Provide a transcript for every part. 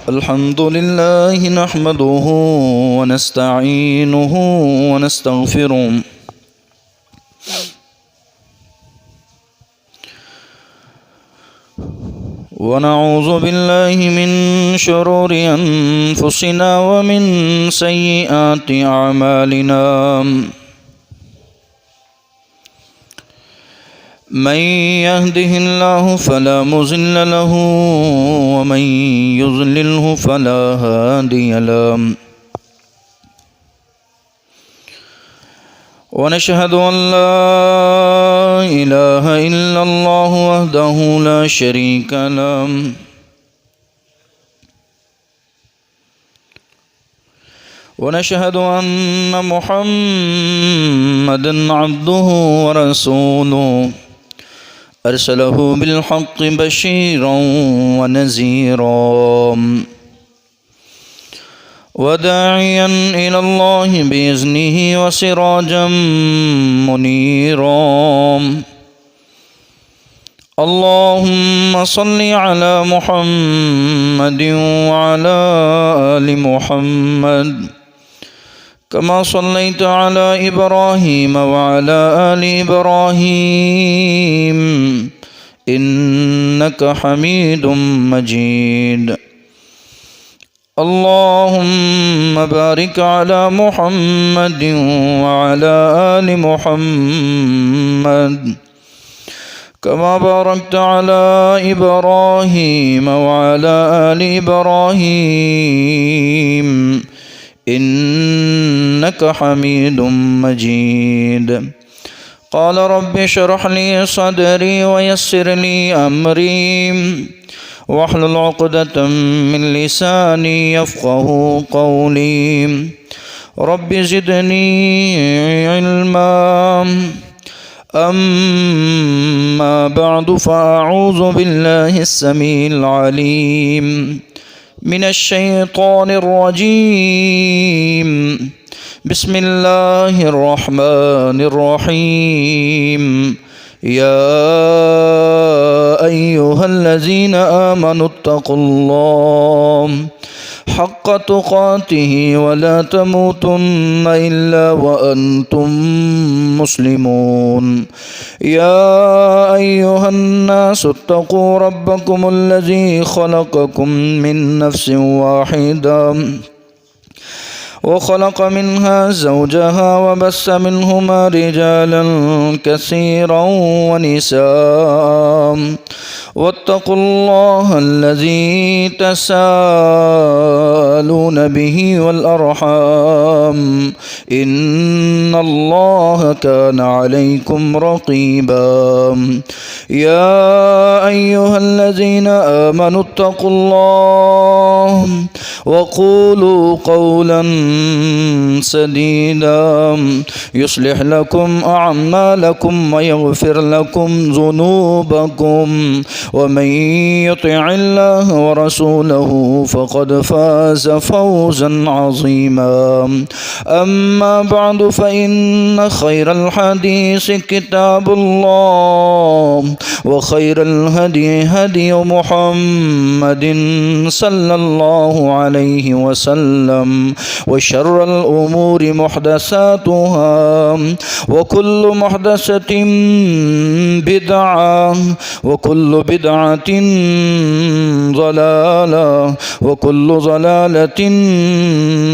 الحمد لله نحمده ونستعينه ونستغفره ونعوذ بالله من شرور أنفسنا ومن سيئات أعمالنا من يهده الله فلا مضل له ومن يضلله فلا هادي له ونشهد أن لا إله إلا الله وحده لا شريك له ونشهد أن محمدًا عبده ورسوله أرسله بالحق بشيرا ونذيرا وداعيا إلى الله بإذنه وسراجا منيرا اللهم صل على محمد وعلى آل محمد كما صليت على إبراهيم وعلى آل إبراهيم إنك حميد مجيد اللهم بارك على محمد وعلى آل محمد كما باركت على إبراهيم وعلى آل إبراهيم إنك حميد مجيد قال رب اشرح لي صدري ويسر لي أمري واحلل عقدة من لساني يفقه قولي رب زدني علما أما بعد فأعوذ بالله السميع العليم من الشيطان الرجيم بسم الله الرحمن الرحيم يا أيها الذين آمنوا اتقوا الله حق تقاته ولا تموتن إلا وأنتم مسلمون يا أيها الناس اتقوا ربكم الذي خلقكم من نفس واحدة وخلق منها زوجها وبث منهما رجالا كثيرا ونساء واتقوا الله الذي تساءلون به والأرحام إن الله كان عليكم رقيبا يا أيها الذين آمنوا اتقوا الله وقولوا قولا سديدا يصلح لكم أعمالكم ويغفر لكم ذنوبكم ومن يطع الله ورسوله فقد فاز فوزا عظيما أما بعد فإن خير الحديث كتاب الله وخير الهدي هدي محمد صلى الله عليه وسلم وشر الأمور محدثاتها وكل محدثة بدعة وكل بدعة ضلالة وكل ضلالة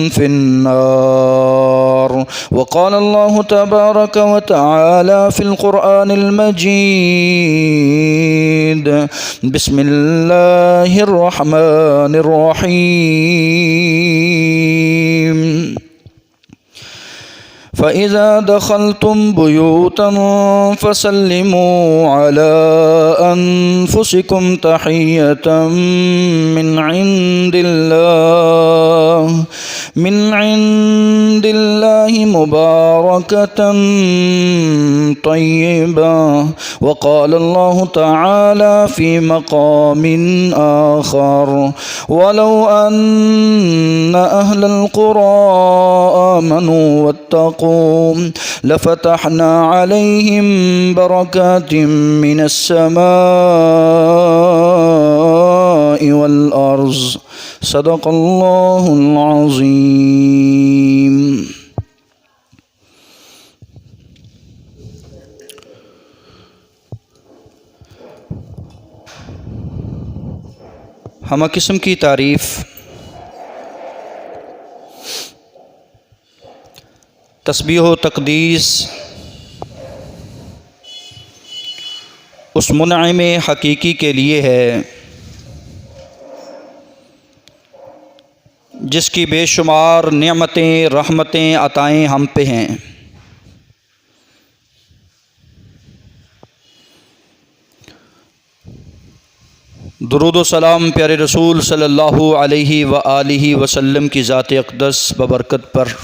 في النار وقال الله تبارك وتعالى في القرآن المجيد بسم الله الرحمن الرحيم فإذا دخلتم بيوتا فسلموا على أنفسكم تحية من عند الله مباركة طيبة وقال الله تعالى في مقام آخر ولو أن أهل القرى آمنوا वत्तक़ू लफ़तहना अलैहिम बरकातिम मिनस्समाइ वल अर्ज़। सदक़ल्लाहुल अज़ीम। हम किस्म की तारीफ़ तस्बीह व तक़दीस उस मुनइम हकीकी के लिए है जिसकी बेशुमार नेमतें रहमतें अताएँ हम पे हैं। दुरूद व सलाम प्यारे रसूल सल्लल्लाहु अलैहि व आलिहि वसल्लम की ज़ात अक़दस बबरकत पर।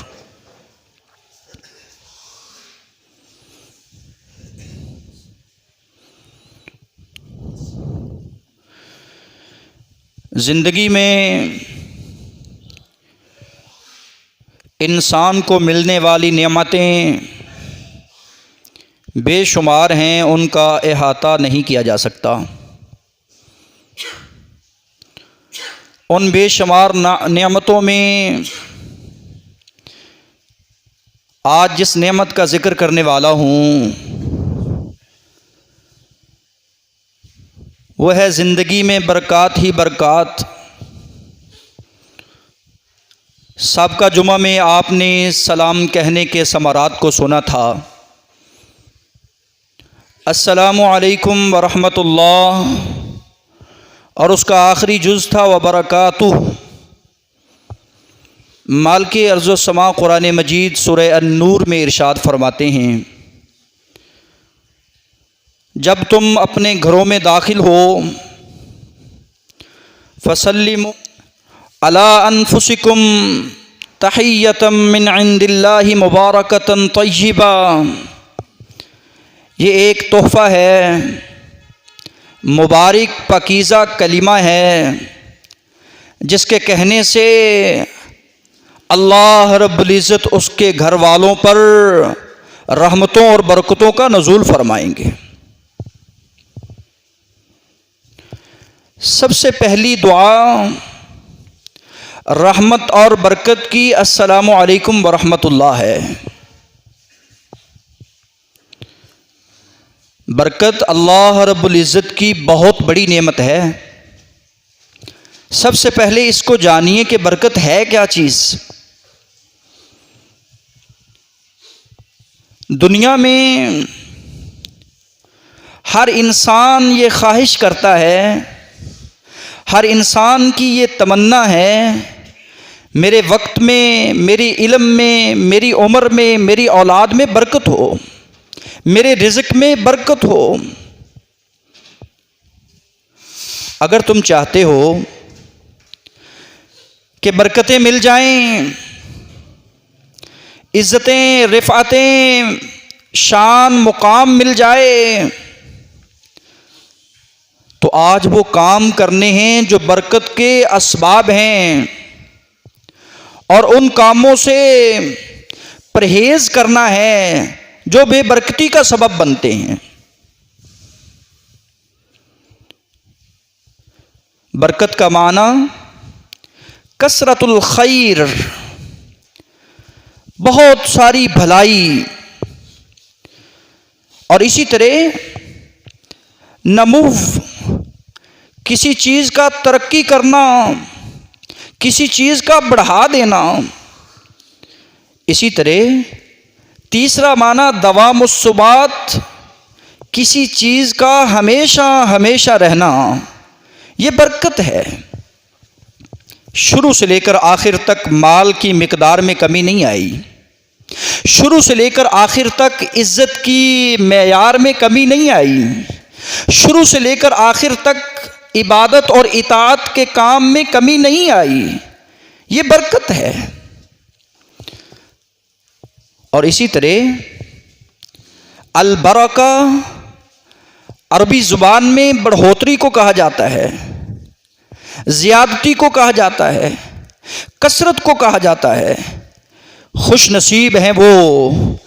ज़िंदगी में इंसान को मिलने वाली नेमतें बेशुमार हैं, उनका अहाता नहीं किया जा सकता। उन बेशुमार नेमतों में आज जिस नेमत का ज़िक्र करने वाला हूँ वह है ज़िंदगी में बरक़ात ही बरक़ात। साबका जुमा में आपने सलाम कहने के समारात को सुना था। अस्सलामु अलैकुम व रहमतुल्लाह, और उसका आखिरी जुज़ था व बरकातुहु। मालिके अर्ज़ व समा कुरान मजीद सूरह अन-नूर में इरशाद फरमाते हैं, जब तुम अपने घरों में दाखिल हो फसल्लिमु अला अनफुसिकुम तहिय्यतम मिन इंदिल्लाहि मुबारकतन तय्यिबा। ये एक तोहफ़ा है, मुबारक पकीज़ा कलिमा है, जिसके कहने से अल्लाह रब्बुल इज़्ज़त उसके घर वालों पर रहमतों और बरकतों का नज़ूल फरमाएंगे। सबसे पहली दुआ रहमत और बरकत की अस्सलामु अलैकुम व रहमतुल्लाह है। बरकत अल्लाह रब्बुल इज़्ज़त की बहुत बड़ी नेमत है। सबसे पहले इसको जानिए कि बरकत है क्या चीज़। दुनिया में हर इंसान ये ख्वाहिश करता है, हर इंसान की ये तमन्ना है, मेरे वक्त में, मेरी इल्म में, मेरी उम्र में, मेरी औलाद में बरकत हो, मेरे रिज़्क़ में बरकत हो। अगर तुम चाहते हो कि बरकतें मिल जाएं, इज़्ज़तें, रिफ़ातें, शान, मुकाम मिल जाए, तो आज वो काम करने हैं जो बरकत के असबाब हैं, और उन कामों से परहेज़ करना है जो बेबरकती का सबब बनते हैं। बरकत का माना कसरतुल खैर, बहुत सारी भलाई, और इसी तरह नमूव, किसी चीज़ का तरक्की करना, किसी चीज़ का बढ़ा देना। इसी तरह तीसरा माना दवामुस्सुबात, किसी चीज़ का हमेशा हमेशा रहना, ये बरकत है। शुरू से लेकर आखिर तक माल की मिकदार में कमी नहीं आई, शुरू से लेकर आखिर तक इज़्ज़त की मेयार में कमी नहीं आई, शुरू से लेकर आखिर तक इबादत और इताअत के काम में कमी नहीं आई। ये बरकत है। और इसी तरह अल-बरका अरबी ज़ुबान में बढ़ोतरी को कहा जाता है, ज़ियादती को कहा जाता है, कसरत को कहा जाता है। खुश नसीब हैं वो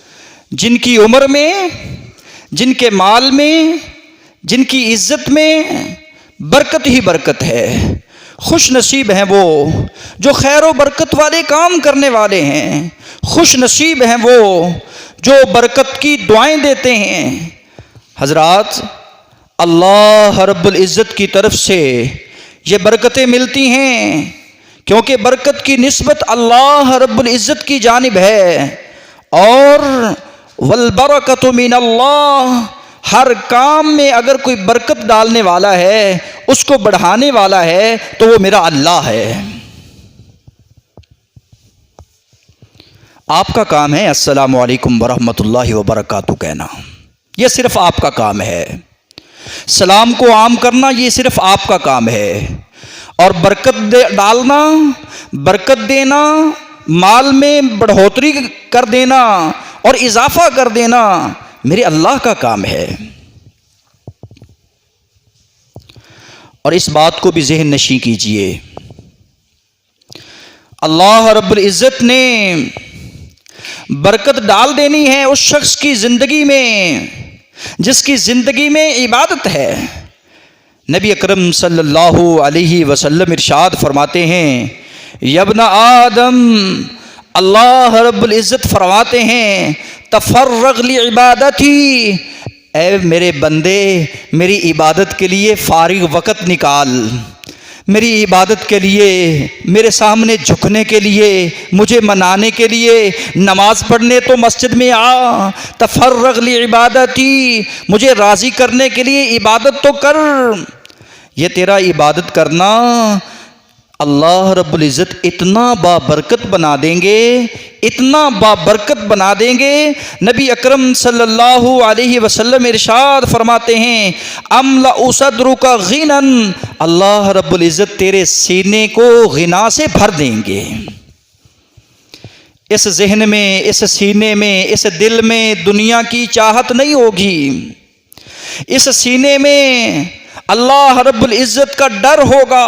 जिनकी उम्र में, जिनके माल में, जिनकी इज्जत में बरकत ही बरकत है। खुश नसीब हैं वो जो खैर व बरकत वाले काम करने वाले हैं। खुश नसीब हैं वो जो बरकत की दुआएं देते हैं। हजरात, अल्लाह रब्बुल इज़्ज़त की तरफ से ये बरकतें मिलती हैं क्योंकि बरकत की निस्बत अल्लाह रब्बुल इज़्ज़त की जानिब है। और वल बरकतु मिनल्लाह, हर काम में अगर कोई बरकत डालने वाला है, उसको बढ़ाने वाला है, तो वो मेरा अल्लाह है। आपका काम है अस्सलामु अलैकुम वरहमतुल्लाहि वबरकातुहू कहना, यह सिर्फ आपका काम है। सलाम को आम करना ये सिर्फ आपका काम है। और बरकत डालना, बरकत देना, माल में बढ़ोतरी कर देना और इजाफा कर देना मेरे अल्लाह का काम है। और इस बात को भी ज़हन नशी कीजिए, अल्लाह रब्बुल इज़्ज़त ने बरकत डाल देनी है उस शख्स की ज़िंदगी में जिसकी ज़िंदगी में इबादत है। नबी अकरम सल्लल्लाहु अलैहि वसल्लम इरशाद फरमाते हैं, यब्ना आदम, अल्लाह रब्बुल इज़्ज़त फरमाते हैं, तफर्रग ली इबादती, ऐ मेरे बंदे मेरी इबादत के लिए फारिग वक़्त निकाल, मेरी इबादत के लिए, मेरे सामने झुकने के लिए, मुझे मनाने के लिए, नमाज पढ़ने तो मस्जिद में आ, तफर्रग ली इबादती, मुझे राज़ी करने के लिए इबादत तो कर। ये तेरा इबादत करना अल्लाह रब्बुल इज़्ज़त इतना बाबरकत बना देंगे, इतना बाबरकत बना देंगे। नबी अकरम सल्लल्लाहु अलैहि वसल्लम इरशाद फरमाते हैं, अमला उसदरु का गिनन, अल्लाह रब्बुल इज़्ज़त तेरे सीने को गिना से भर देंगे। इस जहन में, इस सीने में, इस दिल में दुनिया की चाहत नहीं होगी। इस सीने में अल्लाह रब्बुल इज़्ज़त का डर होगा,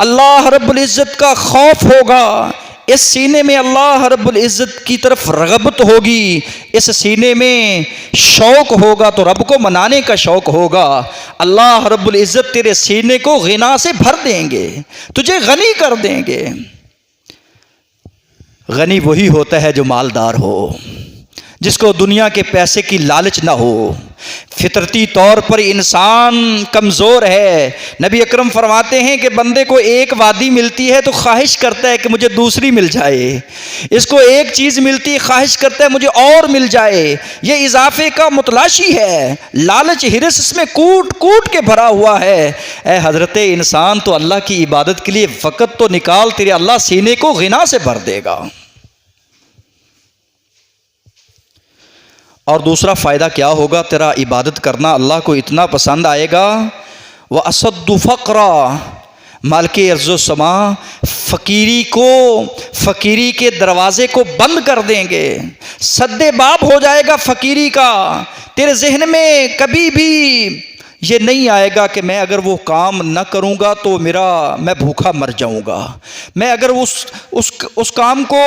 अल्लाह रब्बुल इज़्ज़त का खौफ होगा। इस सीने में अल्लाह रब्बुल इज़्ज़त की तरफ रग़बत होगी, इस सीने में शौक़ होगा तो रब को मनाने का शौक़ होगा। अल्लाह रब्बुल इज़्ज़त तेरे सीने को गिना से भर देंगे, तुझे गनी कर देंगे। गनी वही होता है जो मालदार हो, जिसको दुनिया के पैसे की लालच ना हो। फितरती तौर पर इंसान कमज़ोर है। नबी अकरम फरमाते हैं कि बंदे को एक वादी मिलती है तो ख्वाहिश करता है कि मुझे दूसरी मिल जाए, इसको एक चीज़ मिलती है ख्वाहिश करता है मुझे और मिल जाए। ये इजाफे का मुतलाशी है, लालच हिरस इसमें कूट कूट के भरा हुआ है। ए हज़रत इंसान, तो अल्लाह की इबादत के लिए वक़्त तो निकाल, तेरे अल्लाह सीने को गिना से भर देगा। और दूसरा फ़ायदा क्या होगा, तेरा इबादत करना अल्लाह को इतना पसंद आएगा। वह असद्दु फ़क़रा, मालिके अर्ज़ो समा फ़कीरी को, फ़कीरी के दरवाज़े को बंद कर देंगे। सद्दे बाब हो जाएगा फ़कीरी का। तेरे जहन में कभी भी ये नहीं आएगा कि मैं अगर वो काम न करूँगा तो मैं भूखा मर जाऊँगा, मैं अगर उस काम को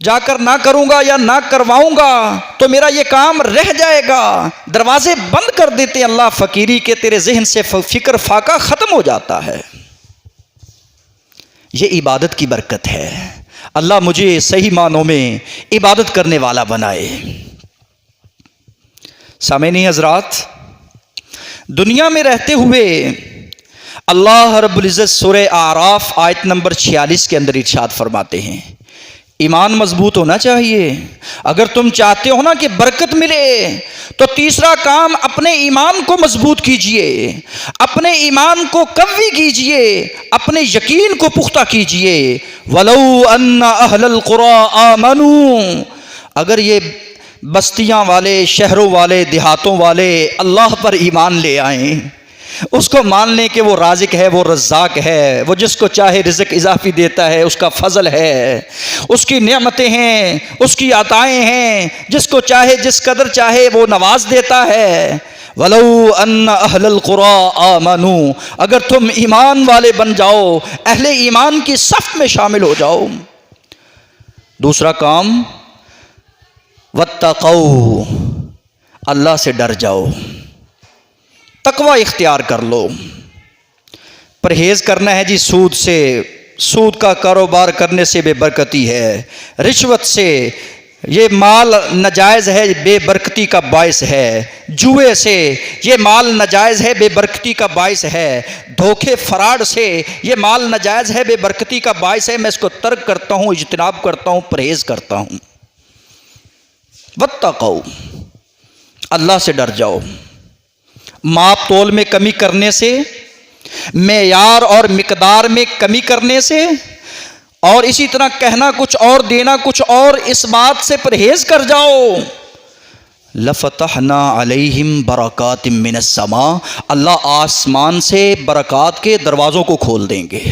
जाकर ना करूँगा या ना करवाऊँगा तो मेरा ये काम रह जाएगा। दरवाजे बंद कर देते अल्लाह फ़कीरी के, तेरे जहन से फ़िक्र फाका ख़त्म हो जाता है। ये इबादत की बरकत है। अल्लाह मुझे सही मानों में इबादत करने वाला बनाए। सामईन हज़रात, दुनिया में रहते हुए अल्लाह रब्बुल इज़्ज़त सूरह आराफ आयत नंबर 46 के अंदर इरशाद फरमाते हैं, ईमान मजबूत होना चाहिए। अगर तुम चाहते हो ना कि बरकत मिले तो तीसरा काम, अपने ईमान को मजबूत कीजिए, अपने ईमान को कवी कीजिए, अपने यकीन को पुख्ता कीजिए। वलौ अन्ना अहलल कुरा आमनू, अगर ये बस्तियां वाले, शहरों वाले, देहातों वाले अल्लाह पर ईमान ले आएं, उसको मान लें कि वो राज़िक है, वो रज़्ज़ाक है, वो जिसको चाहे रिज़्क़ इजाफ़ी देता है, उसका फ़ज़ल है, उसकी नेमतें हैं, उसकी अताएँ हैं, जिसको चाहे जिस कदर चाहे वो नवाज देता है। वलौ अन्ना अहलल कुरा आमनू, अगर तुम ईमान वाले बन जाओ, अहले ईमान की सफ़ में शामिल हो जाओ। दूसरा काम वत्तक़ौ, अल्लाह से डर जाओ, तकवा इख्तियार कर लो। परहेज़ करना है जी सूद से, सूद का कारोबार करने से बेबरकती है, रिश्वत से, ये माल नाजायज़ है, बेबरकती का बायस है, जुए से ये माल नाजायज़ है, बेबरकती का बायस है, धोखे फराड से ये माल नाजायज़ है, बेबरकती का बायस है। मैं इसको तर्क करता हूँ, इज्तिनाब करता हूँ, परहेज़ करता हूँ। वत्तक़ौ, अल्लाह से डर जाओ। माप तोल में कमी करने से, मेयार और मिकदार में कमी करने से, और इसी तरह कहना कुछ और देना कुछ और, इस बात से परहेज कर जाओ। लफ़तहना अलैहिम बरकातिम मिनस समा, अल्लाह आसमान से बरक़ात के दरवाज़ों को खोल देंगे।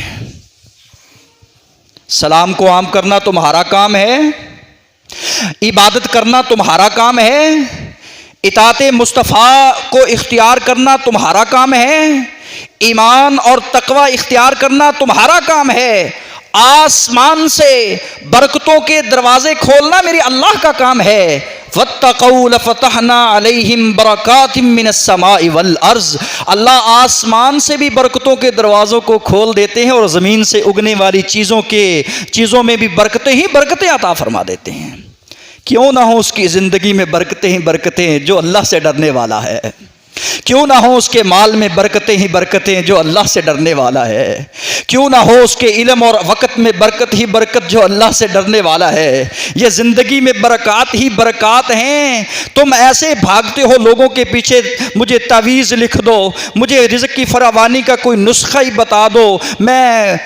सलाम को आम करना तुम्हारा काम है, इबादत करना तुम्हारा काम है, इताते मुस्तफ़ा को इख्तियार करना तुम्हारा काम है, ईमान और तकवा इख्तियार करना तुम्हारा काम है। आसमान से बरकतों के दरवाजे खोलना मेरे अल्लाह का काम है। वत्तक़ौ लफ़तहना अलैहिम बरकातिम मिनस समाई वल अर्ज़, अल्लाह आसमान से भी बरकतों के दरवाज़ों को खोल देते हैं और ज़मीन से उगने वाली चीज़ों में भी बरकतें ही बरकतें अता फरमा देते हैं। क्यों ना हो उसकी ज़िंदगी में बरकतें ही बरकतें जो अल्लाह से डरने वाला है, क्यों ना हो उसके माल में बरकतें ही बरकतें जो अल्लाह से डरने वाला है, क्यों ना हो उसके इल्म और वक़्त में बरकत ही बरकत जो अल्लाह से डरने वाला है। ये ज़िंदगी में बरक़ात ही बरक़ात हैं। तुम ऐसे भागते हो लोगों के पीछे, मुझे तावीज़ लिख दो, मुझे रिज़्क़ की फरावानी का कोई नुस्खा ही बता दो, मैं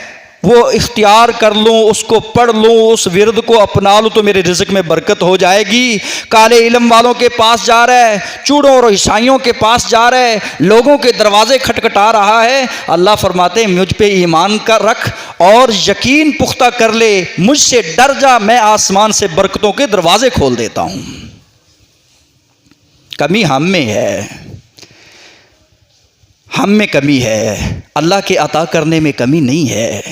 वो इख्तियार कर लूँ, उसको पढ़ लूँ, उस विरद को अपना लूँ तो मेरे रिज़्क़ में बरकत हो जाएगी। काले इल्म वालों के पास जा रहा है, चूड़ों और ईसाइयों के पास जा रहा है, लोगों के दरवाजे खटखटा रहा है। अल्लाह फरमाते हैं मुझ पे ईमान का रख और यकीन पुख्ता कर ले, मुझसे डर जा, मैं आसमान से बरकतों के दरवाजे खोल देता हूँ। कमी हम में है, हम में कमी है, अल्लाह के अता करने में कमी नहीं है।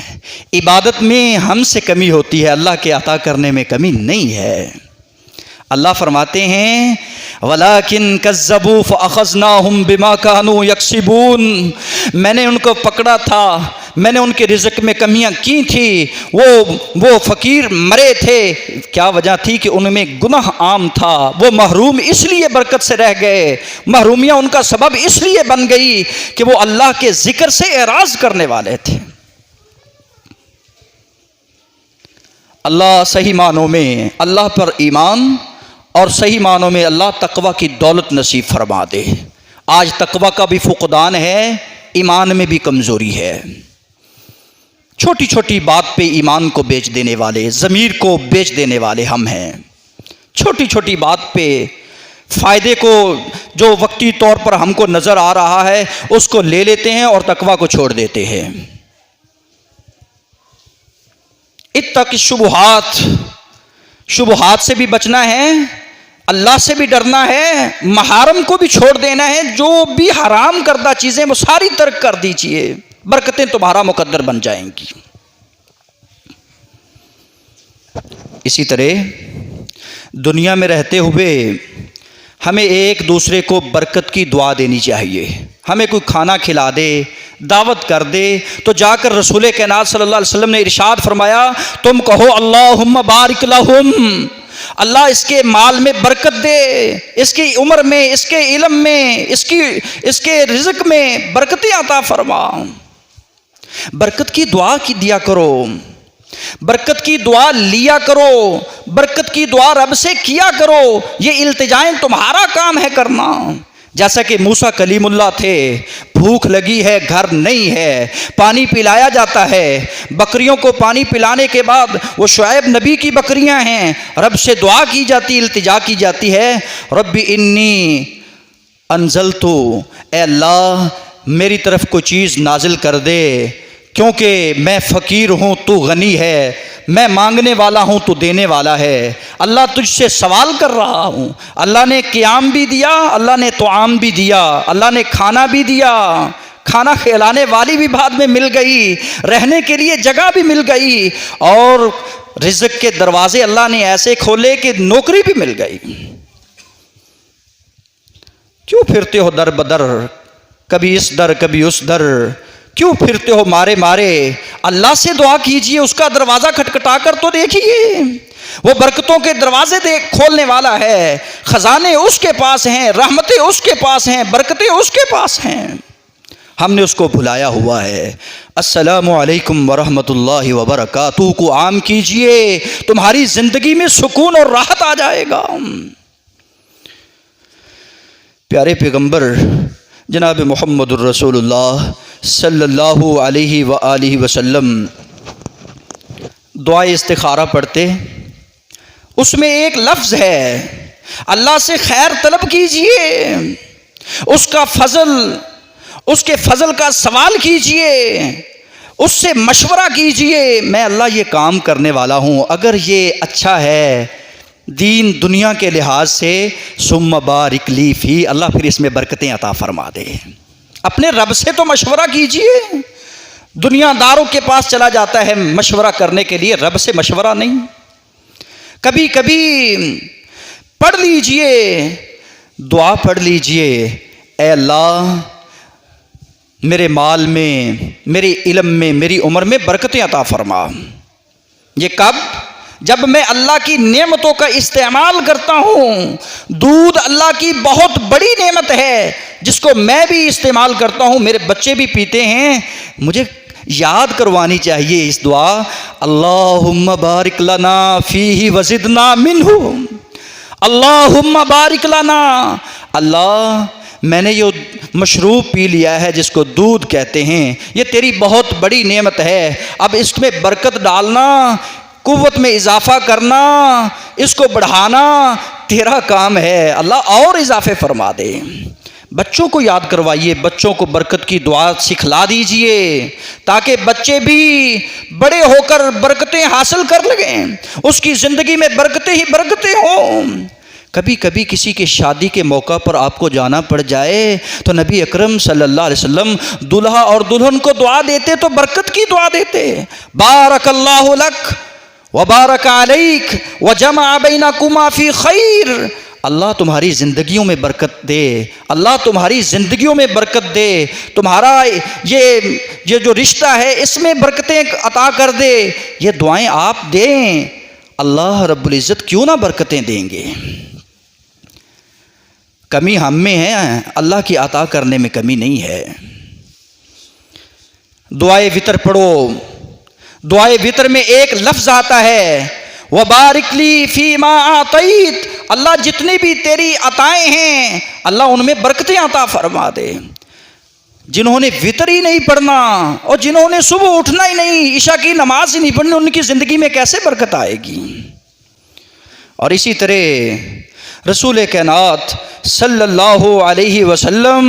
इबादत में हमसे कमी होती है, अल्लाह के अता करने में कमी नहीं है। अल्लाह फरमाते हैं वलाकिन कज़्ज़बू फ़अख़ज़नाहुम बिमा कानू यक्सिबून, मैंने उनको पकड़ा था, मैंने उनके रिज़्क़ में कमियां की थी, वो फ़कीर मरे थे, क्या वजह थी कि उनमें गुनाह आम था, वो महरूम इसलिए बरकत से रह गए, महरूमियाँ उनका सबब इसलिए बन गई कि वो अल्लाह के ज़िक्र से एराज़ करने वाले थे। अल्लाह सही मानों में अल्लाह पर ईमान और सही मानों में अल्लाह तकवा की दौलत नसीब फरमा दे। आज तकवा का भी फुक़दान है, ईमान में भी कमज़ोरी है। छोटी छोटी बात पे ईमान को बेच देने वाले, ज़मीर को बेच देने वाले हम हैं। छोटी छोटी बात पे फ़ायदे को जो वक्ती तौर पर हमको नज़र आ रहा है उसको ले लेते हैं और तकवा को छोड़ देते हैं। इत्तक़ि शुबहात, शुबहात से भी बचना है, अल्लाह से भी डरना है, महरम को भी छोड़ देना है। जो भी हराम करदा चीज़ें वो सारी तर्क कर दीजिए, बरकतें तुम्हारा मुकद्दर बन जाएंगी। इसी तरह दुनिया में रहते हुए हमें एक दूसरे को बरकत की दुआ देनी चाहिए। हमें कोई खाना खिला दे, दावत कर दे, तो जाकर रसूल कायनात सल्लल्लाहु अलैहि वसल्लम ने इरशाद फरमाया, तुम कहो अल्लाहुम्मा बारिक लहुम, अल्लाह इसके माल में बरकत दे, इसकी उम्र में, इसके इल्म में, इसके रिज़्क़ में बरकतें अता फरमा। बरकत की दुआ की दिया करो, बरकत की दुआ लिया करो, बरकत की दुआ रब से किया करो। ये इल्तिजाएं तुम्हारा काम है करना। जैसा कि मूसा कलीमुल्लाह थे, भूख लगी है, घर नहीं है, पानी पिलाया जाता है, बकरियों को पानी पिलाने के बाद वो शुएब नबी की बकरियां हैं, रब से दुआ की जाती, इल्तिजा की जाती है, रब्बी इन्नी अनज़लतु, ए अल्लाह मेरी तरफ कोई चीज़ नाजिल कर दे, क्योंकि मैं फ़कीर हूँ, तू गनी है, मैं मांगने वाला हूँ, तू देने वाला है। अल्लाह तुझसे सवाल कर रहा हूँ। अल्लाह ने क़याम भी दिया, अल्लाह ने तुआम भी दिया, अल्लाह ने खाना भी दिया, खाना खिलाने वाली भी बाद में मिल गई, रहने के लिए जगह भी मिल गई, और रिज़्क़ के दरवाजे अल्लाह ने ऐसे खोले कि नौकरी भी मिल गई। क्यों फिरते हो दर बदर, कभी इस दर कभी उस दर, क्यों फिरते हो मारे मारे? अल्लाह से दुआ कीजिए, उसका दरवाज़ा खटखटा कर तो देखिए। वो बरकतों के दरवाजे खोलने वाला है। ख़जाने उसके पास हैं, रहमतें उसके पास हैं, बरकतें उसके पास हैं। हमने उसको भुलाया हुआ है। अस्सलामु अलैकुम वरहमतुल्लाहि वबरकातुहू को आम कीजिए, तुम्हारी ज़िंदगी में सुकून और राहत आ जाएगा। प्यारे पैगम्बर जनाब मुहम्मदुर रसूलुल्लाह सल्लल्लाहु अलैहि व आलिहि वसल्लम दुआ इस्तिखारा पढ़ते, उसमें एक लफ्ज़ है, अल्लाह से खैर तलब कीजिए, उसका फ़ज़ल, उसके फ़ज़ल का सवाल कीजिए, उससे मशवरा कीजिए। मैं अल्लाह ये काम करने वाला हूँ, अगर ये अच्छा है दीन दुनिया के लिहाज से, सुम्मा बारिक ली फ़ी, अल्लाह फिर इसमें बरकतें अता फ़रमा दे। अपने रब से तो मशवरा कीजिए। दुनियादारों के पास चला जाता है मशवरा करने के लिए, रब से मशवरा नहीं। कभी कभी पढ़ लीजिए, दुआ पढ़ लीजिए, ऐ अल्लाह मेरे माल में, मेरे इल्म में, मेरी उम्र में बरकतें अता फरमा। ये कब? जब मैं अल्लाह की नेमतों का इस्तेमाल करता हूँ। दूध अल्लाह की बहुत बड़ी नेमत है जिसको मैं भी इस्तेमाल करता हूँ, मेरे बच्चे भी पीते हैं। मुझे याद करवानी चाहिए इस दुआ, अल्लाहुम्मा बारिक लना फीही वज़िदना मिन्हु, अल्लाहुम्मा बारिक लना। अल्लाह मैंने ये मशरूब पी लिया है जिसको दूध कहते हैं, ये तेरी बहुत बड़ी नेमत है, अब इसमें बरकत डालना, कुव्वत में इजाफ़ा करना, इसको बढ़ाना तेरा काम है। अल्लाह और इजाफ़े फरमा दे। बच्चों को याद करवाइए, बच्चों को बरकत की दुआ सिखला दीजिए ताकि बच्चे भी बड़े होकर बरकतें हासिल कर लगें, उसकी ज़िंदगी में बरकतें ही बरकतें हों। कभी कभी किसी के शादी के मौका पर आपको जाना पड़ जाए तो नबी अकरम सल्लल्लाहु अलैहि वसल्लम दुल्हा और दुल्हन को दुआ देते तो बरकत की दुआ देते, बारकल्लाहु लक व बारक अलैक व जमा बैनकुमा फी खैर। अल्लाह तुम्हारी ज़िंदगियों में बरकत दे, अल्लाह तुम्हारी ज़िंदगियों में बरकत दे, तुम्हारा ये जो रिश्ता है इसमें बरकतें अता कर दे। ये दुआएं आप दें, अल्लाह रब्बुल इज़्ज़त क्यों ना बरकतें देंगे। कमी हम में है, अल्लाह की अता करने में कमी नहीं है। दुआए वितर पढ़ो, दुआए वितर में एक लफ्ज़ आता है, व बारिक ली फ़ीमा आतईत, अल्लाह जितनी भी तेरी अताएँ हैं अल्लाह उनमें बरकतें अता फरमा दे। जिन्होंने वितर ही नहीं पढ़ना और जिन्होंने सुबह उठना ही नहीं, ईशा की नमाज ही नहीं पढ़नी, उनकी ज़िंदगी में कैसे बरकत आएगी। और इसी तरह रसूल कायनात सल्लल्लाहु अलैहि वसल्लम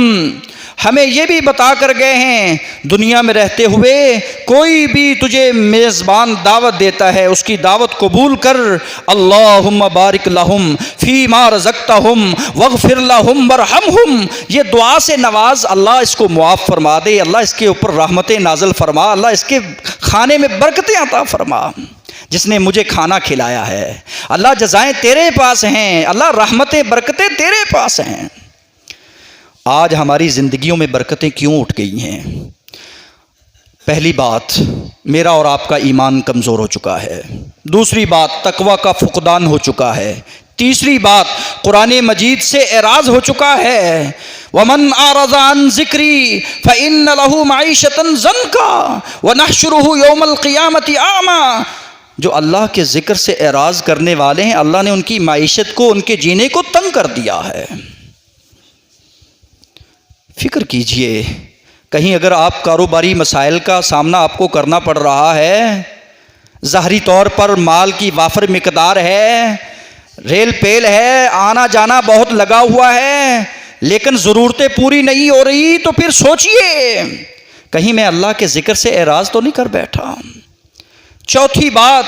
हमें ये भी बता कर गए हैं, दुनिया में रहते हुए कोई भी तुझे मेज़बान दावत देता है उसकी दावत कबूल कर। अल्लाहुम्मा बारिक लहुम फ़ीमा रज़क़तहुम वग़फ़िर लहुम वरहमहुम, ये दुआ से नवाज, अल्लाह इसको मुआफ़ फरमा दे, अल्लाह इसके ऊपर रहमतें नाज़िल फरमा, अल्लाह इसके खाने में बरकतें अता फरमा। जिसने मुझे खाना खिलाया है, अल्लाह जज़ाएं तेरे पास हैं, अल्लाह रहमतें बरकतें तेरे पास हैं। आज हमारी ज़िंदगियों में बरकतें क्यों उठ गई हैं? पहली बात, मेरा और आपका ईमान कमज़ोर हो चुका है। दूसरी बात, तकवा का फुक़दान हो चुका है। तीसरी बात, कुरान मजीद से एराज़ हो चुका है। वमन आरज़ा अन ज़िक्री फ़इन्न लहू मईशतन ज़न्का व नहशुरुहु यौमल क़ियामति आमा। जो अल्लाह के ज़िक्र से एराज़ करने वाले हैं, अल्लाह ने उनकी माइशत को, उनके जीने को तंग कर दिया है। फ़िक्र कीजिए, कहीं अगर आप कारोबारी मसाइल का सामना आपको करना पड़ रहा है, ज़ाहरी तौर पर माल की वाफर मिकदार है, रेल पेल है, आना जाना बहुत लगा हुआ है, लेकिन ज़रूरतें पूरी नहीं हो रही, तो फिर सोचिए कहीं मैं अल्लाह के ज़िक्र से एराज़ तो नहीं कर बैठा। चौथी बात,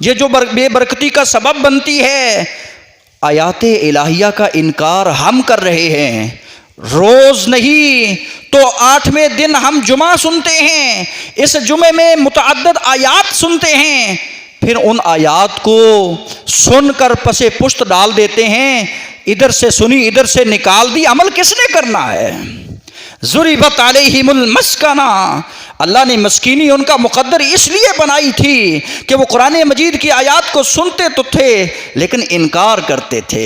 ये जो बेबरकती का सबब बनती है, आयात इलाहिया का इनकार हम कर रहे हैं। रोज़ नहीं तो 8वें दिन हम जुमा सुनते हैं, इस जुमे में मुतअद्दिद आयात सुनते हैं, फिर उन आयात को सुनकर पसे पुश्त डाल देते हैं। इधर से सुनी इधर से निकाल दी, अमल किसने करना है? ज़ुरिबत अलैहिमुल मस्कना, अल्लाह ने मस्कीनी उनका मुक़द्दर इसलिए बनाई थी कि वो कुरान मजीद की आयत को सुनते तो थे लेकिन इनकार करते थे।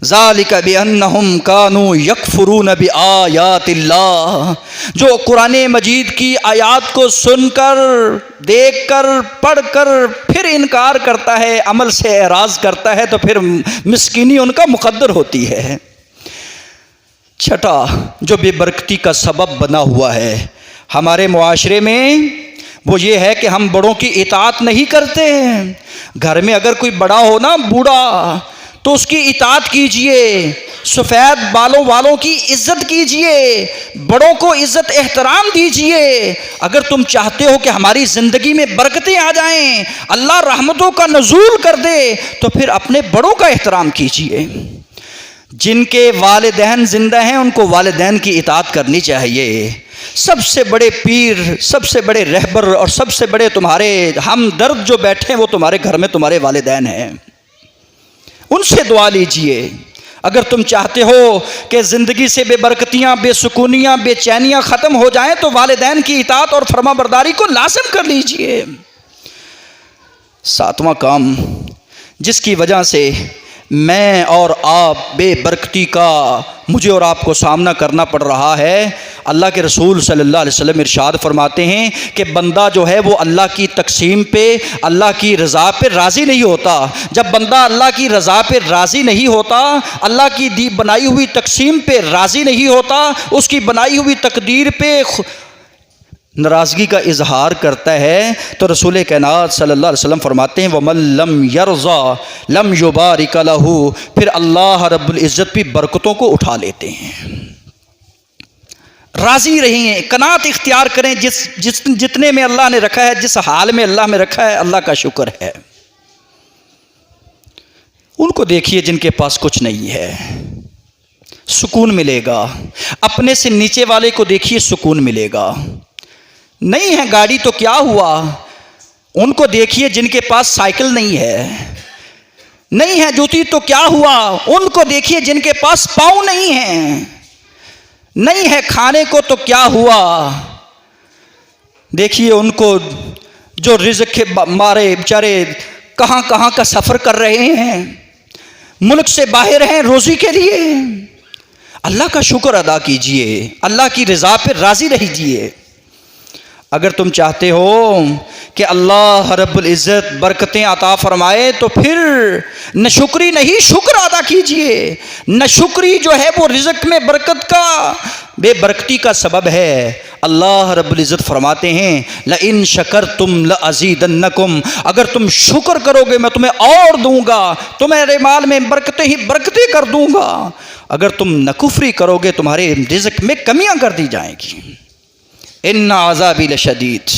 ज़ालिका बिअन्नहुम कानू यकफुरून बिआयातिल्लाह, जो कुरान मजीद की आयत को सुनकर, देखकर, पढ़कर फिर इनकार करता है, अमल से एराज़ करता है, तो फिर मस्कीनी उनका मुक़द्दर होती है। छठा जो बेबरकती का सबब बना हुआ है हमारे मुआशरे में, वो ये है कि हम बड़ों की इताअत नहीं करते। घर में अगर कोई बड़ा हो ना, बूढ़ा, तो उसकी इताअत कीजिए, सफ़ेद बालों वालों की इज़्ज़त कीजिए, बड़ों को इज़्ज़त एहतराम दीजिए। अगर तुम चाहते हो कि हमारी ज़िंदगी में बरकतें आ जाएं, अल्लाह रहमतों का नज़ूल कर दे, तो फिर अपने बड़ों का एहतराम कीजिए। जिनके वालिदैन ज़िंदा हैं उनको वालिदैन की इताअत करनी चाहिए। सबसे बड़े पीर, सबसे बड़े रहबर और सबसे बड़े तुम्हारे हमदर्द जो बैठे हैं वो तुम्हारे घर में तुम्हारे वालिदैन हैं, उनसे दुआ लीजिए। अगर तुम चाहते हो कि ज़िंदगी से बेबरकतियाँ, बेसुकूनियाँ, बेचैनियाँ ख़त्म हो जाएं, तो वालिदैन की इताअत और फरमाबरदारी को लाज़िम कर लीजिए। सातवां काम जिसकी वजह से मैं और आप बेबरकती का मुझे और आपको सामना करना पड़ रहा है, अल्लाह के रसूल सल्लल्लाहु अलैहि वसल्लम इरशाद फरमाते हैं कि बंदा जो है वो अल्लाह की तकसीम पे, अल्लाह की रज़ा पे राज़ी नहीं होता। जब बंदा अल्लाह की रज़ा पे राज़ी नहीं होता, अल्लाह की दी बनाई हुई तकसीम पे राज़ी नहीं होता, उसकी बनाई हुई तकदीर पे नाराज़गी का इजहार करता है, तो रसूल कायनात सल्लल्लाहु अलैहि वसल्लम फरमाते हैं वमन लम यरज़ा लम युबारिक लहू, फिर अल्लाह रब्बुल इज़्ज़त भी बरकतों को उठा लेते हैं। राज़ी रहिए, कनात इख्तियार करें, जितने में अल्लाह ने रखा है, जिस हाल में अल्लाह में रखा है, अल्लाह का शुक्र है। उनको देखिए जिनके पास कुछ नहीं है, सुकून मिलेगा। अपने से नीचे वाले को देखिए, सुकून मिलेगा। नहीं है गाड़ी तो क्या हुआ, उनको देखिए जिनके पास साइकिल नहीं है। नहीं है जूती तो क्या हुआ, उनको देखिए जिनके पास पाँव नहीं है। नहीं है खाने को तो क्या हुआ, देखिए उनको जो रिज़्क़ के मारे बेचारे कहाँ कहाँ का सफ़र कर रहे हैं, मुल्क से बाहर हैं रोज़ी के लिए। अल्लाह का शुक्र अदा कीजिए, अल्लाह की रज़ा पर राज़ी रहिए। अगर तुम चाहते हो कि अल्लाह रब्बुल इज़्ज़त बरकतें अता फरमाए, तो फिर नशुक्री नहीं शुक्र अदा कीजिए। नशुक्री जो है वो रिज़्क़ में बरकत का, बेबरकती का सबब है। अल्लाह रब्बुल इज़्ज़त फरमाते हैं ल इन शकरतुम ल अज़ीदन्नकुम, अगर तुम शुक्र करोगे मैं तुम्हें और दूंगा, तुम्हारे माल में बरकतें ही बरकतें कर दूंगा। अगर तुम नकुफ़री करोगे तुम्हारे रिज़्क़ में कमियां कर दी जाएंगी। इन्ना अज़ाबी लशदीद।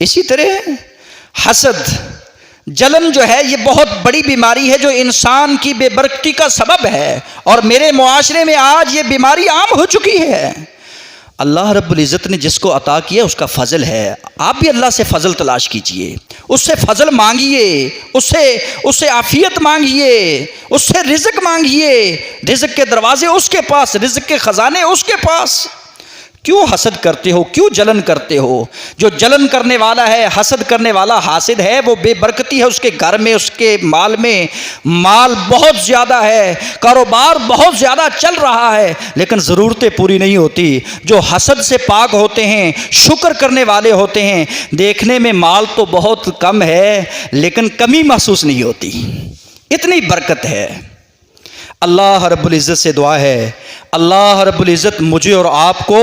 इसी तरह हसद, जलन जो है ये बहुत बड़ी बीमारी है जो इंसान की बेबरकती का सबब है, और मेरे मुआशरे में आज ये बीमारी आम हो चुकी है। अल्लाह रब्बुल इज़्ज़त ने जिसको अता किया उसका फ़ज़ल है। आप भी अल्लाह से फ़ज़ल तलाश कीजिए, उससे फ़ज़ल मांगिए, उससे आफ़ियत मांगिए, उससे रिज़्क़ मांगिए। रिज़्क़ के दरवाजे उसके पास, रिज़्क़ के ख़जाने उसके पास। क्यों हसद करते हो, क्यों जलन करते हो? जो जलन करने वाला है, हसद करने वाला हासिद है, वो बेबरकती है। उसके घर में, उसके माल में माल बहुत ज़्यादा है, कारोबार बहुत ज़्यादा चल रहा है, लेकिन ज़रूरतें पूरी नहीं होती। जो हसद से पाक होते हैं, शुक्र करने वाले होते हैं, देखने में माल तो बहुत कम है लेकिन कमी महसूस नहीं होती, इतनी बरकत है। अल्लाह रब्बुल इज़्ज़त से दुआ है, अल्लाह रब्बुल इज़्ज़त मुझे और आपको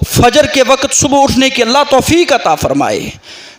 फजर के वक्त सुबह उठने की अल्लाह तौफीक अता फरमाए।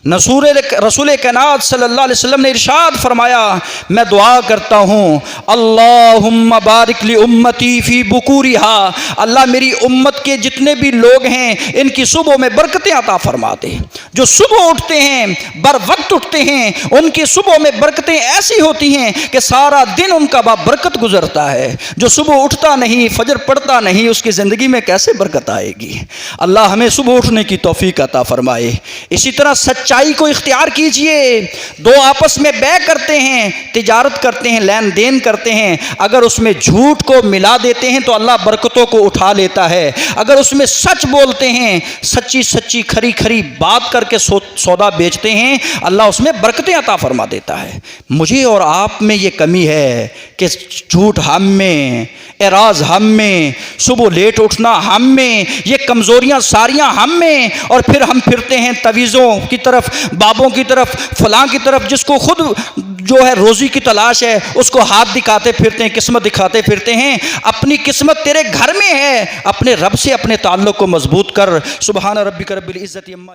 रसूल कायनात सल्लल्लाहु अलैहि वसल्लम ने इरशाद फरमाया, मैं दुआ करता हूँ अल्लाहुम्मा बारिक ली उम्मती फ़ी बुकूरिहा, अल्लाह मेरी उम्मत के जितने भी लोग हैं इनकी सुबह में बरकतें अता फरमा दे। जो सुबह उठते हैं, बर वक्त उठते हैं, उनकी सुबह में बरकतें ऐसी होती हैं कि सारा दिन उनका बरकत गुजरता है। जो सुबह उठता नहीं, फजर पढ़ता नहीं, उसकी ज़िंदगी में कैसे बरकत आएगी? अल्लाह हमें सुबह उठने की तौफीक अता फरमाए। इसी तरह सच्चे सच्चाई को इख्तियार कीजिए। दो आपस में बै करते हैं, तिजारत करते हैं, लेन देन करते हैं, अगर उसमें झूठ को मिला देते हैं तो अल्लाह बरकतों को उठा लेता है। अगर उसमें सच बोलते हैं, सच्ची सच्ची खरी खरी बात करके सौदा बेचते हैं, अल्लाह उसमें बरकतें अता फरमा देता है। मुझे और आप में ये कमी है कि झूठ हम में, एराज हम में, सुबह लेट उठना हम में, ये कमज़ोरियाँ सारियाँ हम में, और फिर हम फिरते हैं तवीज़ों की तरफ, बाबों की तरफ, फलां की तरफ, जिसको खुद जो है रोज़ी की तलाश है उसको हाथ दिखाते फिरते हैं, किस्मत दिखाते फिरते हैं। अपनी किस्मत तेरे घर में है, अपने रब से अपने ताल्लुक़ को मजबूत कर। सुबहान रब्बिक रब्बिल इज़्ज़ति अम्मा